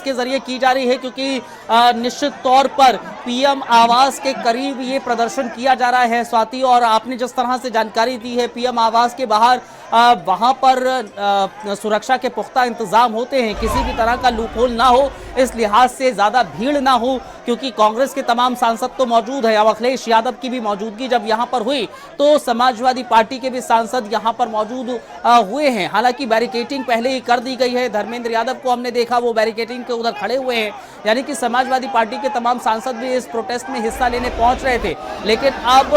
के जरिए की जा रही है, क्योंकि निश्चित तौर पर पीएम आवास के करीब ये प्रदर्शन किया जा रहा है स्वाति। और आपने जिस तरह से जानकारी दी है, पीएम आवास के बाहर वहां पर सुरक्षा के पुख्ता इंतजाम होते हैं, किसी भी तरह का लूपहोल ना हो, इस लिहाज से ज्यादा भीड़ ना हो, क्योंकि कांग्रेस के तमाम सांसद तो मौजूद है। अब अखिलेश यादव की भी मौजूदगी जब यहां पर हुई तो समाजवादी पार्टी के भी सांसद यहां पर मौजूद हुए हैं। हालांकि बैरिकेटिंग पहले ही कर दी गई है। धर्मेंद्र यादव को हमने देखा, वो बैरिकेटिंग के उधर खड़े हुए हैं, यानी कि समाजवादी पार्टी के तमाम सांसद भी इस प्रोटेस्ट में हिस्सा लेने पहुंच रहे थे। लेकिन अब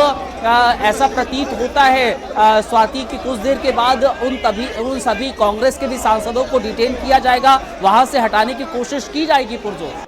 ऐसा प्रतीत होता है स्वाति की कुछ देर के बाद उन सभी कांग्रेस के भी सांसदों को डिटेन किया जाएगा, वहां से हटाने की कोशिश की जाएगी पुरजोर।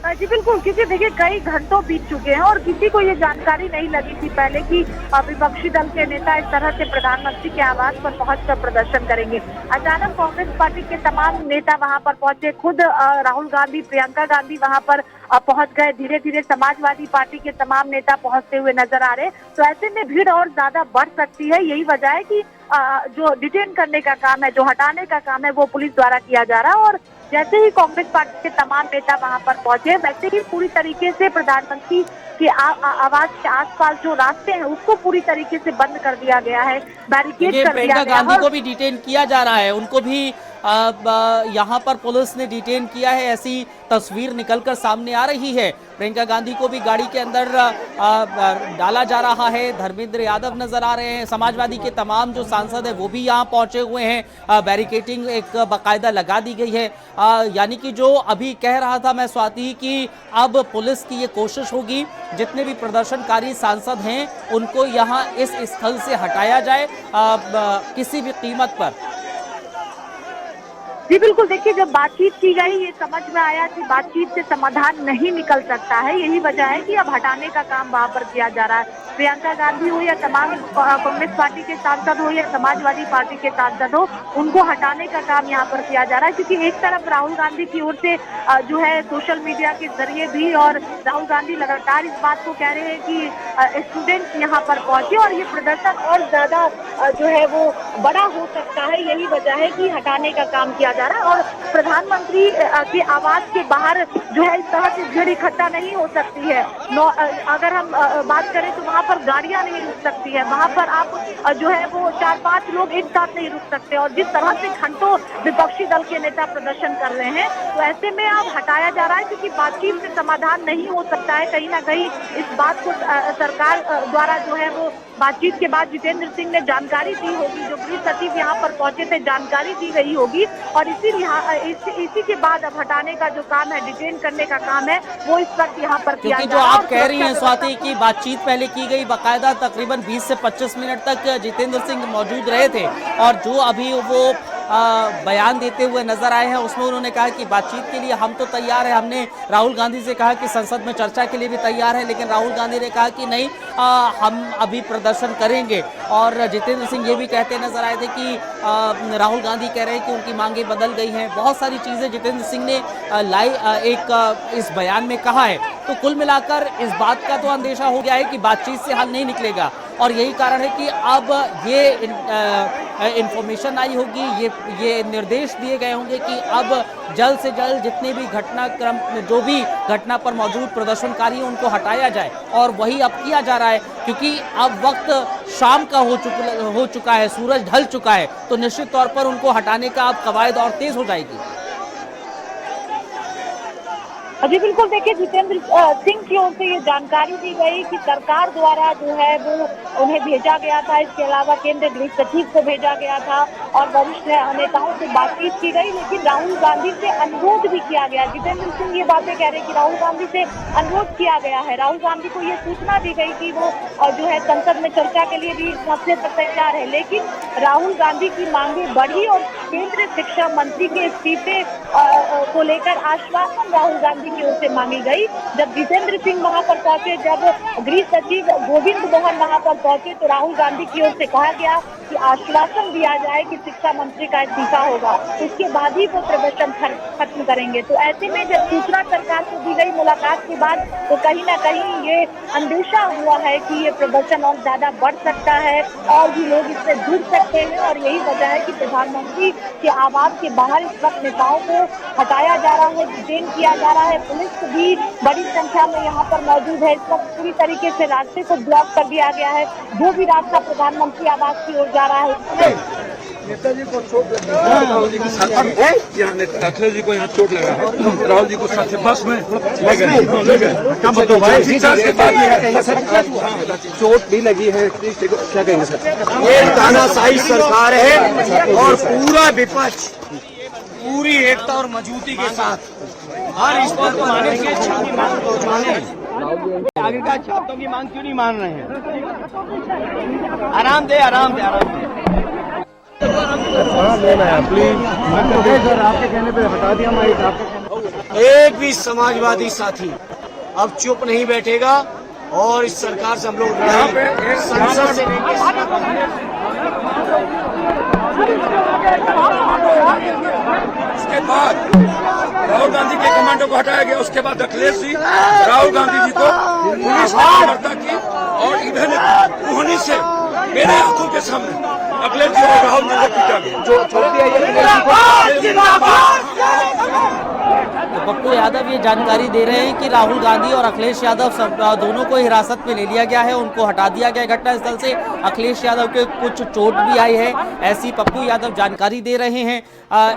जी बिल्कुल, क्योंकि देखिए कई घंटों बीत चुके हैं और किसी को ये जानकारी नहीं लगी थी पहले कि विपक्षी दल के नेता इस तरह से प्रधानमंत्री के आवास पर पहुंचकर प्रदर्शन करेंगे। अचानक कांग्रेस पार्टी के तमाम नेता वहां पर पहुंचे, खुद राहुल गांधी, प्रियंका गांधी वहां पर पहुंच गए। धीरे धीरे समाजवादी पार्टी के तमाम नेता पहुंचते हुए नजर आ रहे, तो ऐसे में भीड़ और ज्यादा बढ़ सकती है। यही वजह है कि जो डिटेन करने का काम है, जो हटाने का काम है, वो पुलिस द्वारा किया जा रहा है। और जैसे ही कांग्रेस पार्टी के तमाम नेता वहां पर पहुंचे, वैसे ही पूरी तरीके से प्रधानमंत्री के आवास के आसपास जो रास्ते हैं उसको पूरी तरीके से बंद कर दिया गया है, बैरिकेड कर दिया गया है। प्रियंका गांधी को भी डिटेन किया जा रहा है, उनको भी यहाँ पर पुलिस ने डिटेन किया है, ऐसी तस्वीर निकलकर सामने आ रही है। प्रियंका गांधी को भी गाड़ी के अंदर डाला जा रहा है। धर्मेंद्र यादव नजर आ रहे हैं, समाजवादी के तमाम जो सांसद है वो भी यहाँ पहुंचे हुए हैं। बैरिकेटिंग एक बाकायदा लगा दी गई है। यानी कि जो अभी कह रहा था मैं स्वाति कि अब पुलिस की ये कोशिश होगी जितने भी प्रदर्शनकारी सांसद हैं उनको यहाँ इस स्थल से हटाया जाए किसी भी कीमत पर। जी बिल्कुल, देखिए जब बातचीत की गई ये समझ में आया कि बातचीत से समाधान नहीं निकल सकता है। यही वजह है कि अब हटाने का काम वहां पर किया जा रहा है। प्रियंका गांधी हो या तमाम कांग्रेस पार्टी के सांसद हो या समाजवादी पार्टी के सांसद हो, उनको हटाने का काम यहाँ पर किया जा रहा है। क्योंकि एक तरफ राहुल गांधी की ओर से जो है सोशल मीडिया के जरिए भी, और राहुल गांधी लगातार इस बात को कह रहे हैं कि स्टूडेंट्स यहाँ पर पहुंचे और ये प्रदर्शन और ज्यादा जो है वो बड़ा हो सकता है। यही वजह है कि हटाने का काम किया जा रहा है। और प्रधानमंत्री के आवास के बाहर जो है इस तरह से भीड़ इकट्ठा नहीं हो सकती है। अगर हम बात करें तो वहाँ पर गाड़ियां नहीं रुक सकती है, वहाँ पर आप जो है वो 4-5 लोग एक साथ नहीं रुक सकते। और जिस तरह से घंटों विपक्षी दल के नेता प्रदर्शन कर रहे हैं, तो ऐसे में अब हटाया जा रहा है, क्योंकि बातचीत से समाधान नहीं हो सकता है। कहीं ना कहीं इस बात को सरकार द्वारा जो है वो बातचीत के बाद जितेंद्र सिंह ने जानकारी दी होगी, जो गृह सचिव यहाँ पर पहुंचे थे, जानकारी दी गई होगी। और इसी के बाद अब हटाने का जो काम है, डिटेन करने का काम है, वो इस वक्त यहाँ पर किया जा रहा है। जो आप कह रही हैं स्वाति की बातचीत पहले की गई, बाकायदा तकरीबन 20 से 25 मिनट तक जितेंद्र सिंह मौजूद रहे थे, और जो अभी वो बयान देते हुए नजर आए हैं उसमें उन्होंने कहा कि बातचीत के लिए हम तो तैयार हैं। हमने राहुल गांधी से कहा कि संसद में चर्चा के लिए भी तैयार है, लेकिन राहुल गांधी ने कहा कि नहीं, हम अभी प्रदर्शन करेंगे। और जितेंद्र सिंह ये भी कहते नजर आए थे कि राहुल गांधी कह रहे हैं कि उनकी मांगे बदल गई हैं। बहुत सारी चीजें जितेंद्र सिंह ने इस बयान में कहा है। तो कुल मिलाकर इस बात का तो अंदेशा हो गया है कि बातचीत से हल नहीं निकलेगा, और यही कारण है कि अब ये इंफॉर्मेशन आई होगी, ये निर्देश दिए गए होंगे कि अब जल्द से जल्द जितने भी घटनाक्रम, जो भी घटना पर मौजूद प्रदर्शनकारी हैं उनको हटाया जाए। और वही अब किया जा रहा है, क्योंकि अब वक्त शाम का हो चुका है, सूरज ढल चुका है, तो निश्चित तौर पर उनको हटाने का अब कवायद और तेज हो जाएगी। जी बिल्कुल, देखिए जितेंद्र सिंह की ओर से ये जानकारी दी गई कि सरकार द्वारा जो है वो उन्हें भेजा गया था। इसके अलावा केंद्रीय गृह सचिव को भेजा गया था और वरिष्ठ नेताओं से बातचीत की गई, लेकिन राहुल गांधी से अनुरोध भी किया गया। जितेंद्र सिंह ये बातें कह रहे हैं कि राहुल गांधी से अनुरोध किया गया है, राहुल गांधी को ये सूचना दी गई कि वो जो है संसद में चर्चा के लिए भी मौके पर तैयार है। लेकिन राहुल गांधी की मांगे बढ़ी और केंद्रीय शिक्षा मंत्री के इस्तीफे को लेकर आश्वासन राहुल गांधी की ओर से मांगी गई। जब जितेंद्र सिंह वहां पर पहुंचे, जब गृह सचिव गोविंद मोहन वहां पर पहुंचे, तो राहुल गांधी की ओर से कहा गया कि आश्वासन दिया जाए कि शिक्षा मंत्री का इस्तीफा होगा, उसके बाद ही वो प्रदर्शन खत्म करेंगे। तो ऐसे में जब सूचना सरकार को दी गई मुलाकात के बाद, तो कहीं ना कहीं ये अंदेशा हुआ है कि ये प्रदर्शन और ज्यादा बढ़ सकता है और भी लोग इससे जुड़ सकते हैं। और यही वजह है कि प्रधानमंत्री के आवास के बाहर इस वक्त नेताओं को हटाया जा रहा है, डिटेन किया जा रहा है। पुलिस भी बड़ी संख्या में यहाँ पर मौजूद है। इस वक्त पूरी तरीके से रास्ते को ब्लॉक कर दिया गया है। जो भी रास्ता प्रधानमंत्री आवास की ओर जा रहा है उसमें नेताजी को चोट लगी, राहुल जी के साथ अखिलेश जी को यहाँ चोट लगा है। राहुल जी को साथ से बस में ले गए। चोट भी लगी है, क्या कहेंगे सर? ये तानाशाही सरकार है और पूरा विपक्ष पूरी एकता और मजबूती के साथ हर इस पर आगे का छात्रों की मांग क्यों नहीं मान रहे हैं? आराम दे, आराम दे, आराम दे। प्लीज सर, आपके कहने पे हटा दिया माइक। एक भी समाजवादी साथी अब चुप नहीं बैठेगा और इस सरकार से हम लोग संसद से उसके बाद राहुल गांधी के कमांडो को हटाया गया। उसके बाद अखिलेश जी राहुल गांधी जी को पुलिस ने वार्ता की और इधर कोहनी से मेरे आंखों के सामने अखिलेश जी और राहुल जी को पीटा गया। जो तो पप्पू यादव ये जानकारी दे रहे हैं कि राहुल गांधी और अखिलेश यादव दोनों को हिरासत में ले लिया गया है, उनको हटा दिया गया घटनास्थल से। अखिलेश यादव के कुछ चोट भी आई है, ऐसी पप्पू यादव जानकारी दे रहे हैं।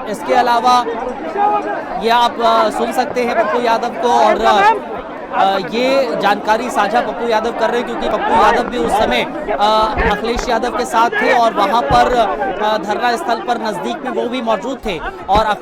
इसके अलावा ये आप सुन सकते हैं पप्पू यादव को, और ये जानकारी साझा पप्पू यादव कर रहे हैं क्योंकि पप्पू यादव भी उस समय अखिलेश यादव के साथ थे और वहां पर धरना स्थल पर नजदीक में वो भी मौजूद थे। और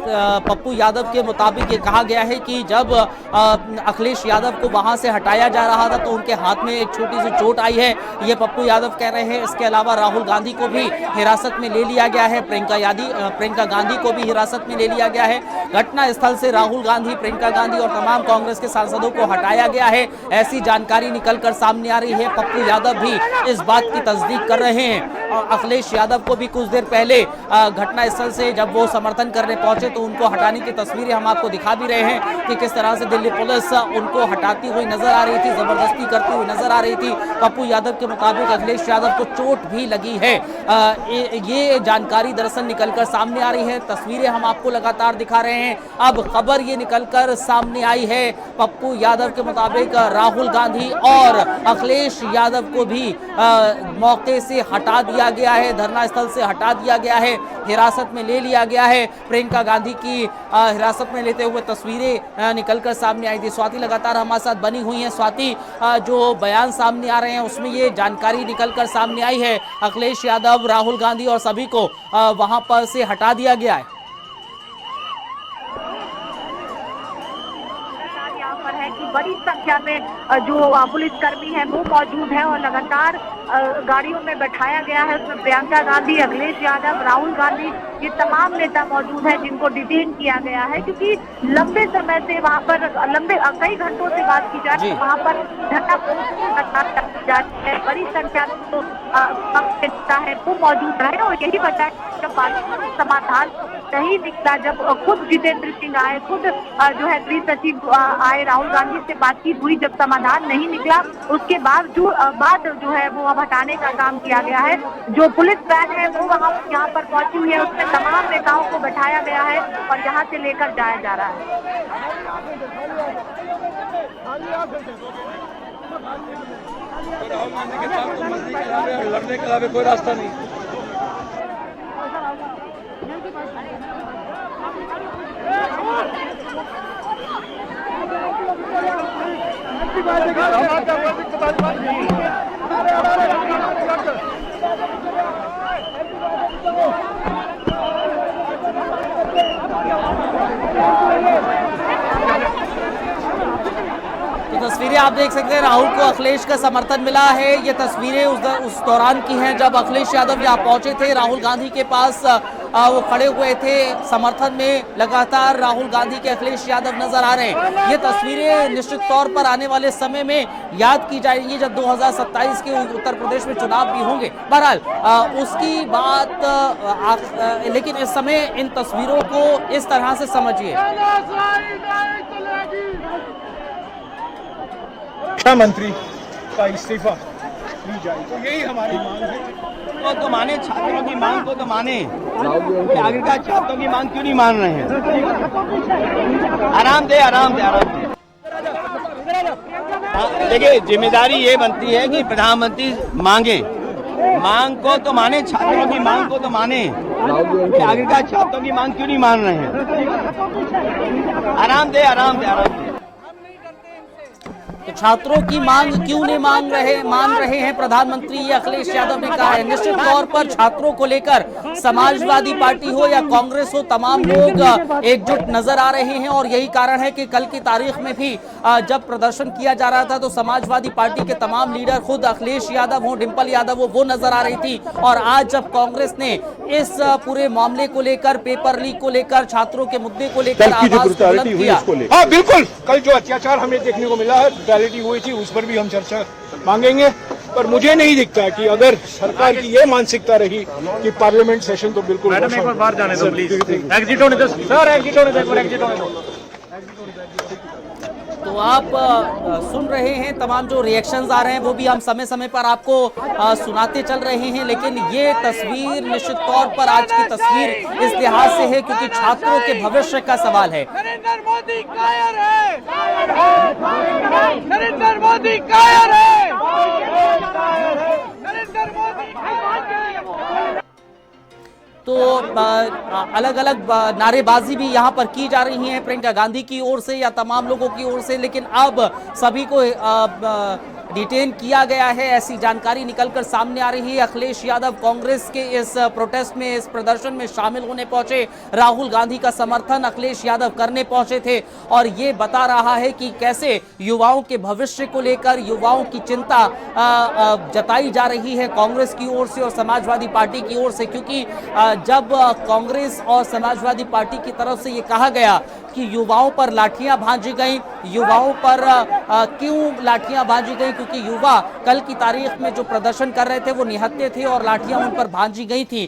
पप्पू यादव के मुताबिक ये कहा गया है कि जब अखिलेश यादव को वहां से हटाया जा रहा था तो उनके हाथ में एक छोटी सी चोट आई है, ये पप्पू यादव कह रहे हैं। इसके अलावा राहुल गांधी को भी हिरासत में ले लिया गया है, प्रियंका गांधी को भी हिरासत में ले लिया गया है। घटना स्थल से राहुल गांधी, प्रियंका गांधी और तमाम कांग्रेस के सांसदों को हटाया गया है, ऐसी जानकारी निकलकर सामने आ रही है। पप्पू यादव भी इस बात की तस्दीक कर रहे हैं और अखिलेश यादव को भी कुछ देर पहले घटना स्थल से जब वो समर्थन करने पहुंचे तो उनको हटाने की तस्वीरें हम आपको दिखा भी रहे हैं कि किस तरह से दिल्ली पुलिस उनको हटाती हुई नजर आ रही थी, जबरदस्ती करती हुई नजर आ रही थी। पप्पू यादव के मुताबिक अखिलेश यादव को चोट भी लगी है। ये जानकारी दरअसल निकलकर सामने आ रही है, तस्वीरें हम आपको लगातार दिखा रहे हैं। अब खबर ये निकलकर सामने आई है, पप्पू यादव के मुताबिक राहुल गांधी और अखिलेश यादव को भी मौके से हटा दिया गया है, धरना स्थल से हटा दिया गया है, हिरासत में ले लिया गया है। प्रियंका गांधी की हिरासत में लेते हुए तस्वीरें निकलकर सामने आई थी। स्वाति लगातार हमारे साथ बनी हुई है। स्वाति, जो बयान सामने आ रहे हैं उसमें ये जानकारी निकलकर सामने आई है, अखिलेश यादव, राहुल गांधी और सभी को वहां पर से हटा दिया गया है। बड़ी संख्या में जो पुलिसकर्मी हैं वो मौजूद हैं और लगातार गाड़ियों में बैठाया गया है। उसमें प्रियंका गांधी, अखिलेश यादव, राहुल गांधी, ये तमाम नेता मौजूद हैं जिनको डिटेन किया गया है क्योंकि लंबे समय से वहां पर कई घंटों से बात की जाए तो वहां पर धरना बड़ी संख्या में जो नेता है वो मौजूद रहे और यही वजह है जब समाधान नहीं निकला, जब खुद जितेंद्र सिंह आए, खुद जो है गृह सचिव आए, राहुल गांधी से बातचीत हुई, जब समाधान नहीं निकला उसके बाद जो है वो अब हटाने का काम किया गया है। जो पुलिस वैन है वो यहाँ पर पहुंची हुई है, उसमें तमाम नेताओं को बैठाया गया है और यहाँ से लेकर जाया जा रहा है। राहुल गांधी के साथ लड़ने के अलावा कोई रास्ता नहीं। तो तस्वीरें आप देख सकते हैं, राहुल को अखिलेश का समर्थन मिला है। ये तस्वीरें उस दौरान की हैं जब अखिलेश यादव यहाँ पहुंचे थे। राहुल गांधी के पास वो खड़े हुए थे समर्थन में। लगातार राहुल गांधी के अखिलेश यादव नजर आ रहे हैं। ये तस्वीरें निश्चित तौर पर आने वाले समय में याद की जाएंगी जब 2027 के उत्तर प्रदेश में चुनाव भी होंगे। बहरहाल उसकी बात, लेकिन इस समय इन तस्वीरों को इस तरह से समझिए। रक्षा मंत्री का इस्तीफा ली जाए, तो यही हमारी मांग है। तो माने छात्रों की मांग को तो माने, आखिरकार छात्रों की मांग क्यों नहीं मान रहे हैं? आराम दे, आराम दे, आराम दे। देखिए, जिम्मेदारी ये बनती है कि प्रधानमंत्री मांगे, मांग को तो माने, छात्रों की मांग को तो माने, आखिरकार छात्रों की मांग क्यों नहीं मान रहे हैं? आराम दे, आराम दे, आराम दे। तो छात्रों की मांग क्यों नहीं मान रहे हैं प्रधानमंत्री, ये अखिलेश यादव ने कहा है। निश्चित तौर पर छात्रों को लेकर समाजवादी पार्टी हो या कांग्रेस हो, तमाम लोग एकजुट नजर आ रहे हैं। और यही कारण है कि कल की तारीख में भी जब प्रदर्शन किया जा रहा था तो समाजवादी पार्टी के तमाम लीडर, खुद अखिलेश यादव हो, डिंपल यादव हो, वो नजर आ रही थी। और आज जब कांग्रेस ने इस पूरे मामले को लेकर, पेपर लीक को लेकर, छात्रों के मुद्दे को लेकर आवाज बुलंद किया। हाँ बिल्कुल, कल जो अत्याचार हमें देखने को मिला है, ब्रुटैलिटी हुई थी, उस पर भी हम चर्चा मांगेंगे। पर मुझे नहीं दिखता कि अगर सरकार की ये मानसिकता रही कि पार्लियामेंट सेशन तो बिल्कुल। मैडम एक बार बाहर जाने दो प्लीज, एग्जिट होने दो सर, एग्जिट होने दो, एग्जिट होने दो। तो आप सुन रहे हैं तमाम जो रिएक्शंस आ रहे हैं, वो भी हम समय समय पर आपको सुनाते चल रहे हैं। लेकिन ये तस्वीर निश्चित तौर पर आज की तस्वीर इस लिहाज से है क्योंकि छात्रों के भविष्य का सवाल है। नरेंद्र मोदी कायर है, नरेंद्र मोदी कायर है, नरेंद्र मोदी तो अलग अलग नारेबाजी भी यहाँ पर की जा रही है प्रियंका गांधी की ओर से या तमाम लोगों की ओर से। लेकिन अब सभी को डिटेन किया गया है, ऐसी जानकारी निकलकर सामने आ रही है। अखिलेश यादव कांग्रेस के इस प्रोटेस्ट में, इस प्रदर्शन में शामिल होने पहुंचे। राहुल गांधी का समर्थन अखिलेश यादव करने पहुंचे थे। और ये बता रहा है कि कैसे युवाओं के भविष्य को लेकर, युवाओं की चिंता जताई जा रही है कांग्रेस की ओर से और समाजवादी पार्टी की ओर से। क्योंकि जब कांग्रेस और समाजवादी पार्टी की तरफ से ये कहा गया कि युवाओं पर लाठियां भांजी गई, युवाओं पर क्यों लाठियां भांजी गई? क्योंकि युवा कल की तारीख में जो प्रदर्शन कर रहे थे वो निहत्थे थे और लाठियां उन पर भांजी गई थी।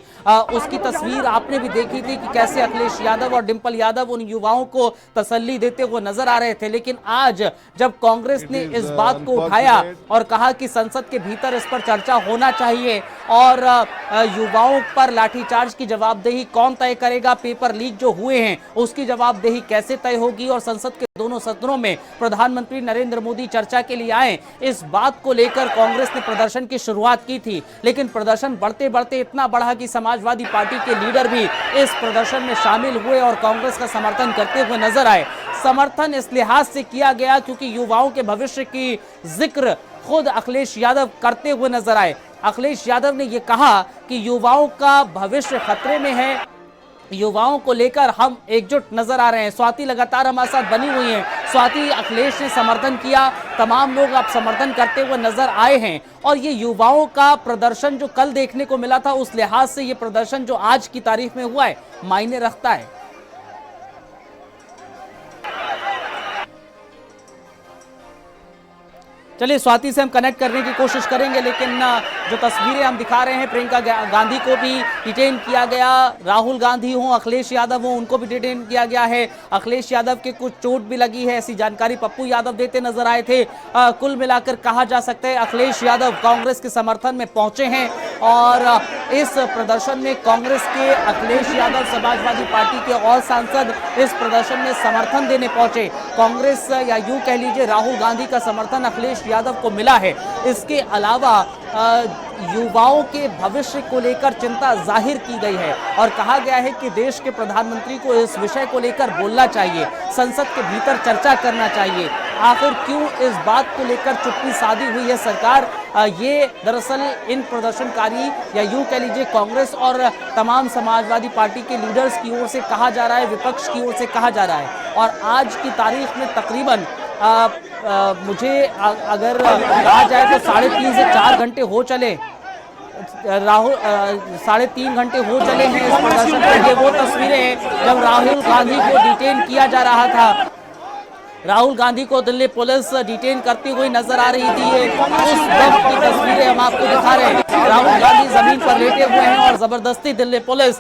उसकी तस्वीर आपने भी देखी थी कि कैसे अखिलेश यादव और डिंपल यादव उन युवाओं को तसल्ली देते हुए नजर आ रहे थे। लेकिन आज जब कांग्रेस ने इस बात को उठाया और कहा कि संसद के भीतर इस पर चर्चा होना चाहिए और युवाओं पर लाठीचार्ज की जवाबदेही कौन तय करेगा, पेपर लीक जो हुए हैं उसकी जवाबदेही कैसे तय होगी और संसद के दोनों सदनों में प्रधानमंत्री नरेंद्र मोदी चर्चा के लिए आए, इस बात को लेकर कांग्रेस ने प्रदर्शन की शुरुआत की थी। लेकिन प्रदर्शन बढ़ते बढ़ते इतना बढ़ा कि समाजवादी पार्टी के लीडर भी इस प्रदर्शन में शामिल हुए और कांग्रेस का समर्थन करते हुए नजर आए। समर्थन इस लिहाज से किया गया क्योंकि युवाओं के भविष्य की जिक्र खुद अखिलेश यादव करते हुए नजर आए। अखिलेश यादव ने यह कहा कि युवाओं का भविष्य खतरे में है, युवाओं को लेकर हम एकजुट नजर आ रहे हैं। स्वाति लगातार हमारे साथ बनी हुई हैं। स्वाति, अखिलेश ने समर्थन किया, तमाम लोग अब समर्थन करते हुए नजर आए हैं और ये युवाओं का प्रदर्शन जो कल देखने को मिला था उस लिहाज से ये प्रदर्शन जो आज की तारीख में हुआ है मायने रखता है। चलिए स्वाति से हम कनेक्ट करने की कोशिश करेंगे, लेकिन जो तस्वीरें हम दिखा रहे हैं, प्रियंका गांधी को भी डिटेन किया गया, राहुल गांधी हो, अखिलेश यादव हो, उनको भी डिटेन किया गया है। अखिलेश यादव के कुछ चोट भी लगी है, ऐसी जानकारी पप्पू यादव देते नजर आए थे। कुल मिलाकर कहा जा सकता है अखिलेश यादव कांग्रेस के समर्थन में पहुंचे हैं और इस प्रदर्शन में कांग्रेस के अखिलेश यादव, समाजवादी पार्टी के और सांसद इस प्रदर्शन में समर्थन देने पहुंचे। कांग्रेस या यूं कह लीजिए राहुल गांधी का समर्थन अखिलेश यादव को मिला है। इसके अलावा युवाओं के भविष्य को लेकर चिंता जाहिर की गई है और कहा गया है कि देश के प्रधानमंत्री को इस विषय को लेकर बोलना चाहिए, संसद के भीतर चर्चा करना चाहिए। आखिर क्यों इस बात को लेकर चुप्पी साधी हुई है सरकार? ये दरअसल इन प्रदर्शनकारी या यूं कह लीजिए कांग्रेस और तमाम समाजवादी पार्टी के लीडर्स की ओर से कहा जा रहा है, विपक्ष की ओर से कहा जा रहा है। और आज की तारीख में तकरीबन मुझे अगर कहा जाए तो 3.5 से 4 घंटे हो चले, राहुल 3.5 घंटे हो चले हैं इस प्रदर्शन को। ये वो तस्वीरें हैं जब राहुल गांधी को डिटेन किया जा रहा था। राहुल गांधी को दिल्ली पुलिस डिटेन करती हुई नजर आ रही थी। ये उस वक्त की तस्वीरें हम आपको दिखा रहे हैं। राहुल गांधी जमीन पर लेटे हुए हैं और जबरदस्ती दिल्ली पुलिस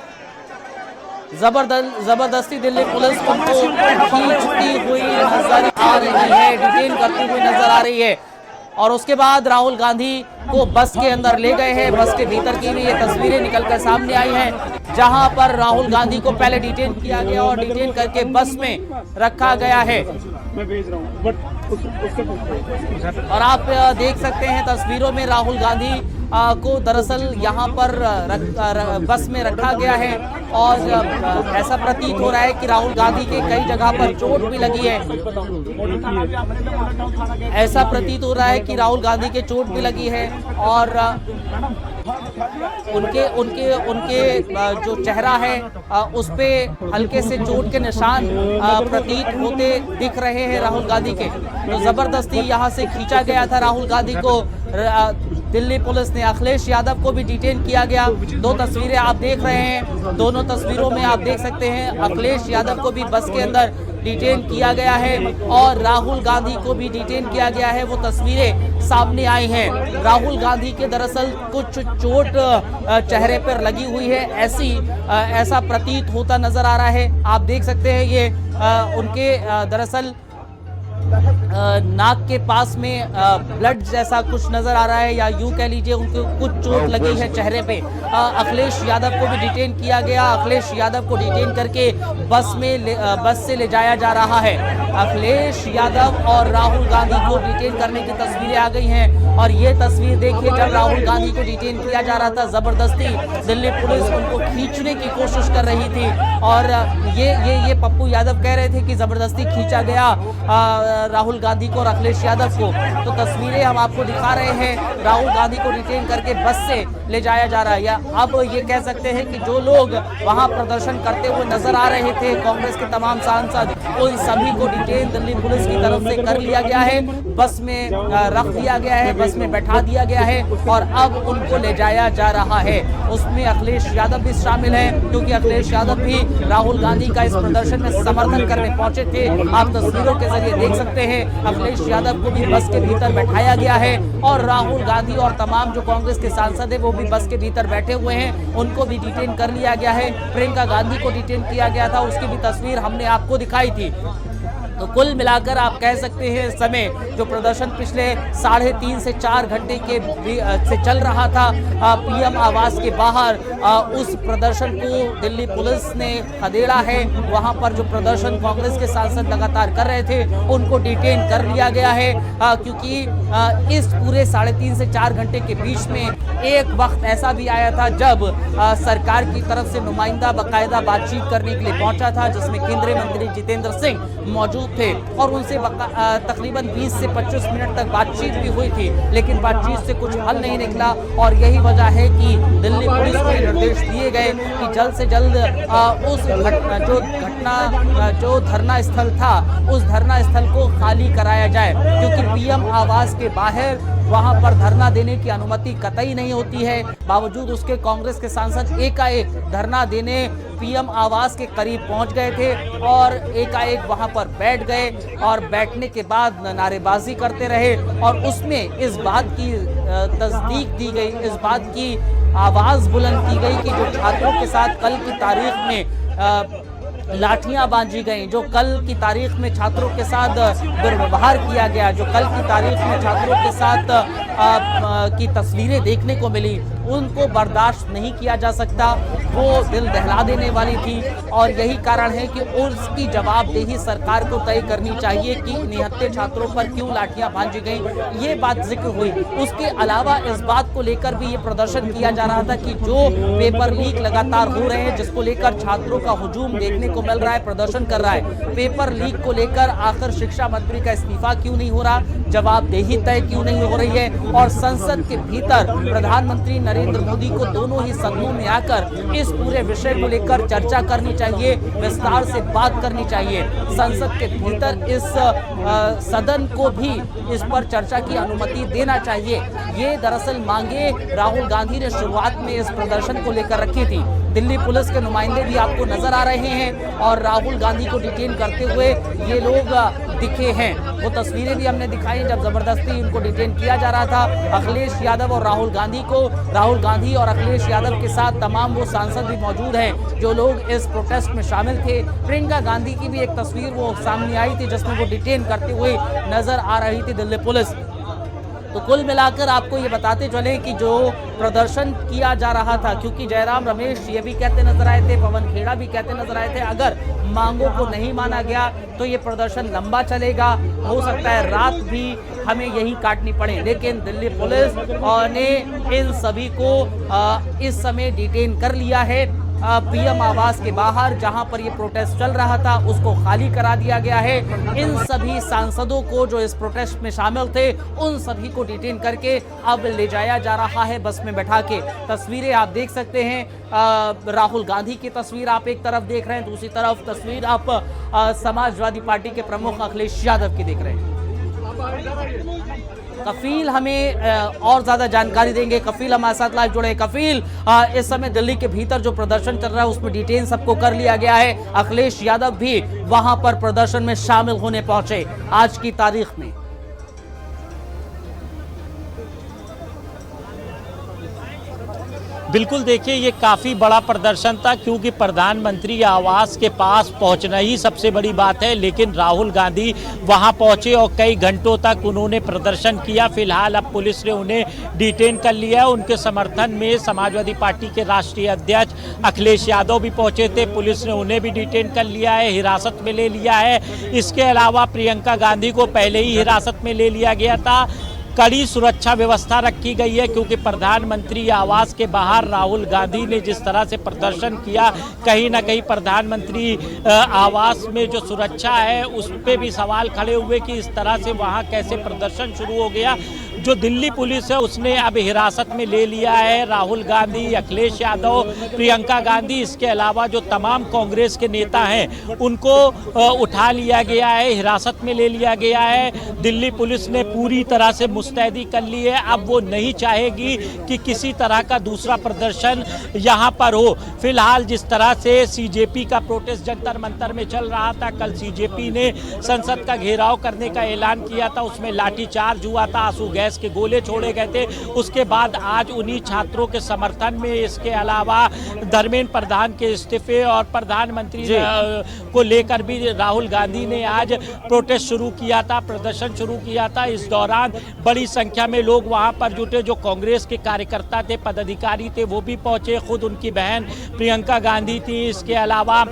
उनको खींचती हुई नजर आ रही है, डिटेन करती हुई नजर आ रही है। और उसके बाद राहुल गांधी को बस के अंदर ले गए हैं। बस के भीतर की भी ये तस्वीरें निकलकर सामने आई हैं, जहां पर राहुल गांधी को पहले डिटेन किया गया और डिटेन करके बस में रखा गया है। मैं भेज रहा हूँ बट और आप देख सकते हैं तस्वीरों में राहुल गांधी को दरअसल यहाँ पर बस में रखा गया है और ऐसा प्रतीत हो रहा है कि राहुल गांधी के कई जगह पर चोट भी लगी है। ऐसा प्रतीत हो रहा है कि राहुल गांधी के चोट भी लगी है और उनके जो चेहरा है उस पे हल्के से चोट के निशान प्रतीत होते दिख रहे हैं राहुल गांधी के। तो जबरदस्ती यहाँ से खींचा गया था राहुल गांधी को। दिल्ली पुलिस ने अखिलेश यादव को भी डिटेन किया गया। दो तस्वीरें आप देख रहे हैं, दोनों तस्वीरों में आप देख सकते हैं अखिलेश यादव को भी बस के अंदर डिटेन किया गया है और राहुल गांधी को भी डिटेन किया गया है। वो तस्वीरें सामने आई हैं। राहुल गांधी के दरअसल कुछ चोट चेहरे पर लगी हुई है, ऐसा प्रतीत होता नजर आ रहा है। आप देख सकते हैं ये उनके दरअसल नाक के पास में ब्लड जैसा कुछ नजर आ रहा है, या यूं कह लीजिए उनको कुछ चोट लगी है चेहरे पे। अखिलेश यादव को भी डिटेन किया गया। अखिलेश यादव को डिटेन करके बस से ले जाया जा रहा है। अखिलेश यादव और राहुल गांधी को डिटेन करने की तस्वीरें आ गई हैं और ये तस्वीर देखिए जब राहुल गांधी को डिटेन किया जा रहा था, जबरदस्ती दिल्ली पुलिस उनको खींचने की कोशिश कर रही थी और ये पप्पू यादव कह रहे थे कि जबरदस्ती खींचा गया राहुल गांधी को और अखिलेश यादव को। तो तस्वीरें हम आपको दिखा रहे हैं, राहुल गांधी को डिटेन करके बस से ले जाया जा रहा है। या अब ये कह सकते हैं कि जो लोग वहां प्रदर्शन करते हुए नजर आ रहे थे, कांग्रेस के तमाम सांसद, उन सभी को डिटेन दिल्ली पुलिस की तरफ से कर लिया गया है। बस में रख दिया गया है, बस में बैठा दिया गया है और अब उनको ले जाया जा रहा है। उसमें अखिलेश यादव भी शामिल है, क्योंकि अखिलेश यादव भी राहुल गांधी का इस प्रदर्शन में समर्थन करने पहुंचे थे। आप तस्वीरों के जरिए देख सकते हैं अखिलेश यादव को भी बस के भीतर बैठाया गया है और राहुल गांधी और तमाम जो कांग्रेस के सांसद है वो भी बस के भीतर बैठे हुए हैं, उनको भी डिटेन कर लिया गया है। प्रियंका गांधी को डिटेन किया गया था, उसकी भी तस्वीर हमने आपको दिखाई थी। तो कुल मिलाकर आप कह सकते हैं इस समय जो प्रदर्शन पिछले 3.5 से 4 घंटे से चल रहा था पीएम आवास के बाहर, उस प्रदर्शन को दिल्ली पुलिस ने खदेड़ा है। वहां पर जो प्रदर्शन कांग्रेस के सांसद लगातार कर रहे थे उनको डिटेन कर लिया गया है, क्योंकि इस पूरे 3.5 से 4 घंटे के बीच में एक वक्त ऐसा भी आया था जब सरकार की तरफ से नुमाइंदा बाकायदा बातचीत करने के लिए पहुंचा था, जिसमें केंद्रीय मंत्री जितेंद्र सिंह मौजूद थे और उनसे तकरीबन 20 से 25 मिनट तक बातचीत भी हुई थी, लेकिन बातचीत से कुछ हल नहीं निकला। और यही वजह है कि दिल्ली पुलिस को निर्देश दिए गए कि जल्द से जल्द जो धरना स्थल था उस धरना स्थल को खाली कराया जाए, क्योंकि पीएम आवास के बाहर वहां पर धरना देने की अनुमति कतई नहीं होती है। बावजूद उसके कांग्रेस के सांसद एकाएक धरना देने पीएम आवास के करीब पहुंच गए थे और एकाएक वहां पर बैठ गए और बैठने के बाद नारेबाजी करते रहे और उसमें इस बात की तस्दीक दी गई, इस बात की आवाज बुलंद की गई कि जो छात्रों के साथ कल की तारीख में लाठियां बांधी गई, जो कल की तारीख में छात्रों के साथ दुर्व्यवहार किया गया, जो कल की तारीख में छात्रों के साथ की तस्वीरें देखने को मिली, उनको बर्दाश्त नहीं किया जा सकता। वो दिल दहला देने वाली थी और यही कारण है कि उसकी जवाबदेही सरकार को तय करनी चाहिए कि निहत्थे छात्रों पर क्यों लाठियां बांधी गई, ये बात जिक्र हुई। उसके अलावा इस बात को लेकर भी ये प्रदर्शन किया जा रहा था कि जो पेपर लीक लगातार हो रहे हैं, जिसको लेकर छात्रों का हुजूम देखने को को मिल रहा है, प्रदर्शन कर रहा है। पेपर लीक को लेकर आखिर शिक्षा मंत्री का इस्तीफा क्यों नहीं हो रहा, जवाबदेही तय क्यों नहीं हो रही है, और संसद के भीतर प्रधानमंत्री नरेंद्र मोदी को दोनों ही सदनों में आकर इस पूरे विषय को लेकर चर्चा करनी चाहिए, विस्तार से बात करनी चाहिए। संसद के भीतर इस सदन को भी इस पर चर्चा की अनुमति देना चाहिए। ये दरअसल मांगे राहुल गांधी ने शुरुआत में इस प्रदर्शन को लेकर रखी थी। दिल्ली पुलिस के नुमाइंदे भी आपको नजर आ रहे हैं और राहुल गांधी को डिटेन करते हुए ये लोग दिखे हैं। वो तस्वीरें भी हमने दिखाई जब जबरदस्ती उनको डिटेन किया जा रहा था। अखिलेश यादव और राहुल गांधी और अखिलेश यादव के साथ तमाम वो सांसद भी मौजूद हैं जो लोग इस प्रोटेस्ट में शामिल थे। प्रियंका गांधी की भी एक तस्वीर वो सामने आई थी जिसमें वो डिटेन करते हुए नजर आ रही थी दिल्ली पुलिस। तो कुल मिलाकर आपको ये बताते चले कि जो प्रदर्शन किया जा रहा था, क्योंकि जयराम रमेश ये भी कहते नजर आए थे, पवन खेड़ा भी कहते नजर आए थे, अगर मांगों को नहीं माना गया तो ये प्रदर्शन लंबा चलेगा, हो सकता है रात भी हमें यही काटनी पड़े। लेकिन दिल्ली पुलिस ने इन सभी को इस समय डिटेन कर लिया है। पीएम आवास के बाहर जहां पर ये प्रोटेस्ट चल रहा था उसको खाली करा दिया गया है। इन सभी सांसदों को जो इस प्रोटेस्ट में शामिल थे उन सभी को डिटेन करके अब ले जाया जा रहा है बस में बैठा के। तस्वीरें आप देख सकते हैं, राहुल गांधी की तस्वीर आप एक तरफ देख रहे हैं, दूसरी तरफ तस्वीर आप समाजवादी पार्टी के प्रमुख अखिलेश यादव की देख रहे हैं। कफील हमें और ज्यादा जानकारी देंगे। कफील हमारे साथ लाइव जुड़े। कफील, इस समय दिल्ली के भीतर जो प्रदर्शन चल रहा है उसमें डिटेन सबको कर लिया गया है। अखिलेश यादव भी वहां पर प्रदर्शन में शामिल होने पहुंचे आज की तारीख में। बिल्कुल, देखिए ये काफ़ी बड़ा प्रदर्शन था क्योंकि प्रधानमंत्री आवास के पास पहुंचना ही सबसे बड़ी बात है, लेकिन राहुल गांधी वहां पहुंचे और कई घंटों तक उन्होंने प्रदर्शन किया। फिलहाल अब पुलिस ने उन्हें डिटेन कर लिया है। उनके समर्थन में समाजवादी पार्टी के राष्ट्रीय अध्यक्ष अखिलेश यादव भी पहुंचे थे, पुलिस ने उन्हें भी डिटेन कर लिया है, हिरासत में ले लिया है। इसके अलावा प्रियंका गांधी को पहले ही हिरासत में ले लिया गया था। कड़ी सुरक्षा व्यवस्था रखी गई है क्योंकि प्रधानमंत्री आवास के बाहर राहुल गांधी ने जिस तरह से प्रदर्शन किया, कहीं ना कहीं प्रधानमंत्री आवास में जो सुरक्षा है उस पर भी सवाल खड़े हुए कि इस तरह से वहां कैसे प्रदर्शन शुरू हो गया। जो दिल्ली पुलिस है उसने अब हिरासत में ले लिया है राहुल गांधी, अखिलेश यादव, प्रियंका गांधी, इसके अलावा जो तमाम कांग्रेस के नेता हैं उनको उठा लिया गया है, हिरासत में ले लिया गया है। दिल्ली पुलिस ने पूरी तरह से मुस्तैदी कर ली है। अब वो नहीं चाहेगी कि किसी तरह का दूसरा प्रदर्शन यहाँ पर हो। फिलहाल जिस तरह से सीजेपी का प्रोटेस्ट जंतर मंतर में चल रहा था, कल सीजेपी ने संसद का घेराव करने का ऐलान किया था, उसमें लाठीचार्ज हुआ था, आंसू गैस के गोले छोड़े गए थे। उसके बाद आज उन्हीं छात्रों के समर्थन में, इसके अलावा धर्मेंद्र प्रधान के इस्तीफे और प्रधानमंत्री को लेकर भी राहुल गांधी ने आज प्रोटेस्ट शुरू किया था, प्रदर्शन शुरू किया था। इस दौरान बड़ी संख्या में लोग वहां पर जुटे, जो कांग्रेस के कार्यकर्ता थे, पदाधिकारी थे, वो भी पहुंचे, खुद उनकी बहन प्रियंका गांधी थी। इसके अलावा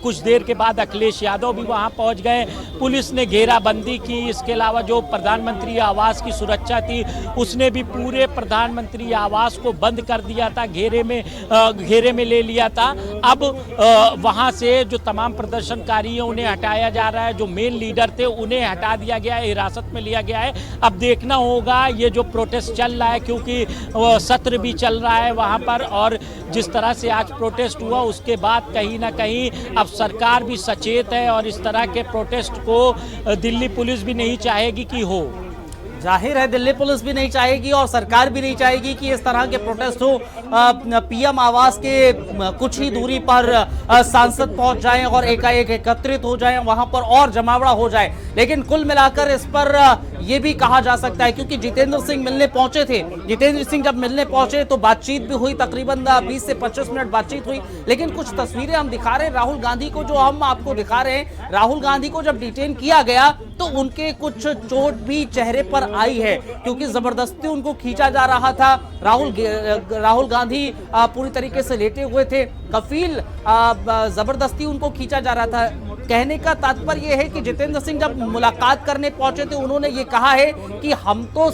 कुछ देर के बाद अखिलेश यादव भी वहां पहुंच गए। पुलिस ने घेराबंदी की। इसके अलावा जो प्रधानमंत्री आवास की सुरक्षा थी उसने भी पूरे प्रधानमंत्री आवास को बंद कर दिया था, घेरे में ले लिया था। अब वहां से जो तमाम प्रदर्शनकारी हैं उन्हें हटाया जा रहा है, जो मेन लीडर थे उन्हें हटा दिया गया है, हिरासत में लिया गया है। अब देखना होगा ये जो प्रोटेस्ट चल रहा है, क्योंकि सत्र भी चल रहा है वहां पर, और जिस तरह से आज प्रोटेस्ट हुआ उसके बाद कहीं ना कहीं अब सरकार भी सचेत है और इस तरह के प्रोटेस्ट को दिल्ली पुलिस भी नहीं चाहेगी कि हो। जाहिर है दिल्ली पुलिस भी नहीं चाहेगी और सरकार भी नहीं चाहेगी कि इस तरह के प्रोटेस्ट हो। पीएम आवास के कुछ ही दूरी पर सांसद पहुंच जाएं और एकाएक एकत्रित हो जाएं, वहां पर और जमावड़ा हो जाए। लेकिन कुल मिलाकर इस पर यह भी कहा जा सकता है, क्योंकि जितेंद्र सिंह मिलने पहुंचे थे, जितेंद्र सिंह जब मिलने पहुंचे तो बातचीत भी हुई, तकरीबन 20 से 25 मिनट बातचीत हुई। लेकिन कुछ तस्वीरें हम दिखा रहे हैं राहुल गांधी को, जो हम आपको दिखा रहे हैं, राहुल गांधी को जब डिटेन किया गया तो उनके कुछ चोट भी चेहरे पर आई है, क्योंकि जबरदस्ती उनको खींचा जा रहा था। राहुल गांधी पूरी तरीके से लेटे हुए थे, कफील जबरदस्ती उनको खींचा जा रहा था। कहने का तात्पर्य यह है कि जितेंद्र सिंह जब मुलाकात करने पहुंचे थे उन्होंने ये कहा है कि हम तो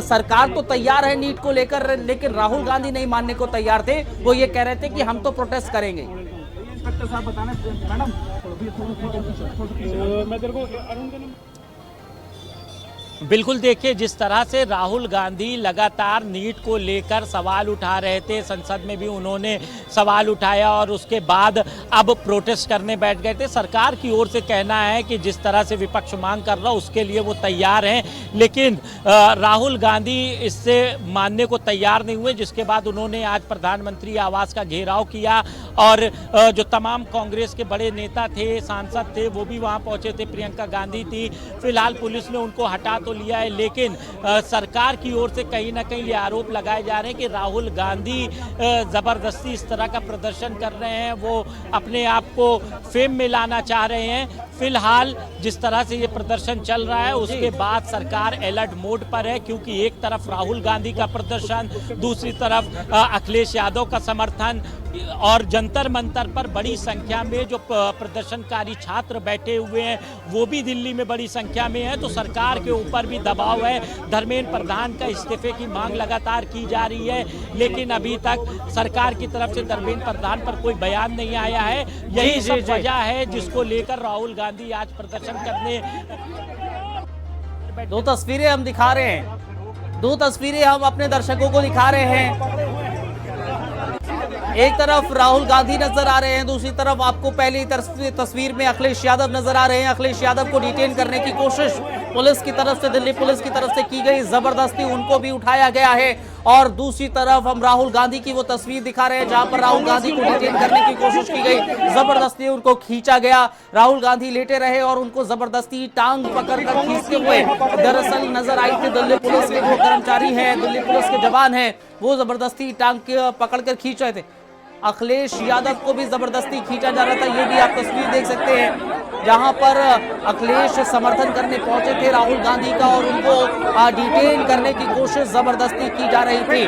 सरकार तो तैयार है नीट को लेकर, लेकिन राहुल गांधी नहीं मानने को तैयार थे। वो ये कह रहे थे कि हम तो प्रोटेस्ट करेंगे। इंस्पेक्टर साहब बताना मैडम मैं तेरे को अरुण का नंबर बिल्कुल, देखिए जिस तरह से राहुल गांधी लगातार नीट को लेकर सवाल उठा रहे थे, संसद में भी उन्होंने सवाल उठाया और उसके बाद अब प्रोटेस्ट करने बैठ गए थे। सरकार की ओर से कहना है कि जिस तरह से विपक्ष मांग कर रहा उसके लिए वो तैयार हैं, लेकिन राहुल गांधी इससे मानने को तैयार नहीं हुए, जिसके बाद उन्होंने आज प्रधानमंत्री आवास का घेराव किया और जो तमाम कांग्रेस के बड़े नेता थे, सांसद थे, वो भी वहाँ पहुँचे थे। प्रियंका गांधी थी। फिलहाल पुलिस ने उनको हटा तो लिया है, लेकिन सरकार की ओर से कहीं ना कहीं ये आरोप लगाए जा रहे हैं कि राहुल गांधी जबरदस्ती इस तरह का प्रदर्शन कर रहे हैं, वो अपने आप को फेम में लाना चाह रहे हैं। फिलहाल जिस तरह से ये प्रदर्शन चल रहा है उसके बाद सरकार अलर्ट मोड पर है, क्योंकि एक तरफ राहुल गांधी का प्रदर्शन, दूसरी तरफ अखिलेश यादव का समर्थन और जंतर मंतर पर बड़ी संख्या में जो प्रदर्शनकारी छात्र बैठे हुए हैं वो भी दिल्ली में बड़ी संख्या में है। तो सरकार के ऊपर भी दबाव है। धर्मेंद्र प्रधान का इस्तीफे की मांग लगातार की जा रही है, लेकिन अभी तक सरकार की तरफ से धर्मेंद्र प्रधान पर कोई बयान नहीं आया है। यही सब वजह है जिसको लेकर राहुल गांधी आज प्रदर्शन करने। दो तस्वीरें हम दिखा रहे हैं, दो तस्वीरें हम अपने दर्शकों को दिखा रहे हैं। एक तरफ राहुल गांधी नजर आ रहे हैं, दूसरी तरफ आपको पहली तस्वीर में अखिलेश यादव नजर आ रहे हैं। अखिलेश यादव को डिटेन करने की कोशिश पुलिस की तरफ से, दिल्ली पुलिस की तरफ से की गई, जबरदस्ती उनको भी उठाया गया है। और दूसरी तरफ हम राहुल गांधी की वो तस्वीर दिखा रहे हैं जहां पर राहुल गांधी को डिटेन करने की कोशिश की गई, जबरदस्ती उनको खींचा गया। राहुल गांधी लेटे रहे और उनको जबरदस्ती टांग पकड़कर खींचते हुए दरअसल नजर आई थी दिल्ली पुलिस के जो कर्मचारी हैं, दिल्ली पुलिस के जवान हैं, वो जबरदस्ती टांग पकड़कर खींच रहे थे। अखिलेश यादव को भी जबरदस्ती खींचा जा रहा था। ये भी आप तस्वीर देख सकते हैं जहां पर अखिलेश समर्थन करने पहुंचे थे राहुल गांधी का और उनको डिटेन करने की कोशिश जबरदस्ती की जा रही थी।